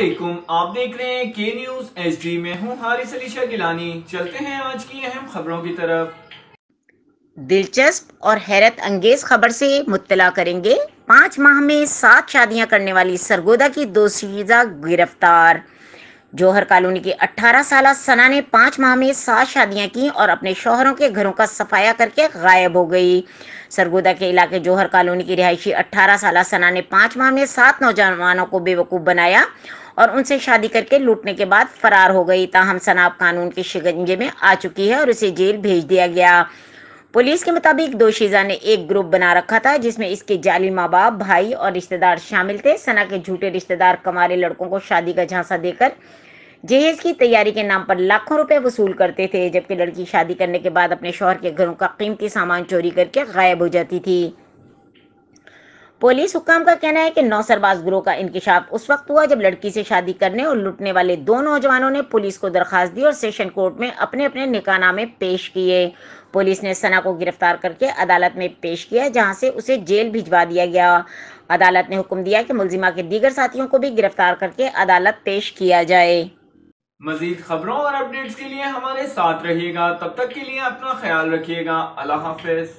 अस्सलामुअलैकुम, आप देख रहे हैं के न्यूज HD में हूँ हारिस अली शाह गिलानी। चलते हैं आज की अहम खबरों की तरफ। दिलचस्प और हैरत अंगेज खबर से मुत्तला करेंगे। 5 माह में 7 शादियां करने वाली सरगोदा की दोशीज़ा गिरफ्तार। जौहर कॉलोनी की 18 साल सना ने 5 माह में 7 शादियां की और अपने शौहरों के घरों का सफाया करके गायब हो गई। सरगोदा के इलाके जौहर कॉलोनी की रिहायशी 18 साल सना ने 5 माह में 7 नौजवानों को बेवकूफ़ बनाया और उनसे शादी करके लूटने के बाद फरार हो गई। ताहम सना अब कानून के शिकंजे में आ चुकी है और उसे जेल भेज दिया गया। पुलिस के मुताबिक दोशीज़ा ने एक ग्रुप बना रखा था जिसमें इसके जाली माँ बाप, भाई और रिश्तेदार शामिल थे। सना के झूठे रिश्तेदार कमारे लड़कों को शादी का झांसा देकर जहेज की तैयारी के नाम पर लाखों रुपए वसूल करते थे, जबकि लड़की शादी करने के बाद अपने शौहर के घरों का कीमती सामान चोरी करके गायब हो जाती थी। पुलिस हुक्काम का कहना है कि नौसरबाज गिरोह का इंकिशाफ उस वक्त हुआ जब लड़की से शादी करने और लूटने वाले 2 नौजवानों ने पुलिस को दरखास्त दी और सेशन कोर्ट में अपने अपने निकाहनामे पेश किए। पुलिस ने सना को गिरफ्तार करके अदालत में पेश किया, जहां से उसे जेल भिजवा दिया गया। अदालत ने हुक्म दिया कि मुलजिमा के दीगर साथियों को भी गिरफ्तार करके अदालत पेश किया जाए। मजीद खबरों और अपडेट्स के लिए हमारे साथ रहिएगा। तब तक के लिए अपना ख्याल रखिएगा। अल्लाह हाफिज।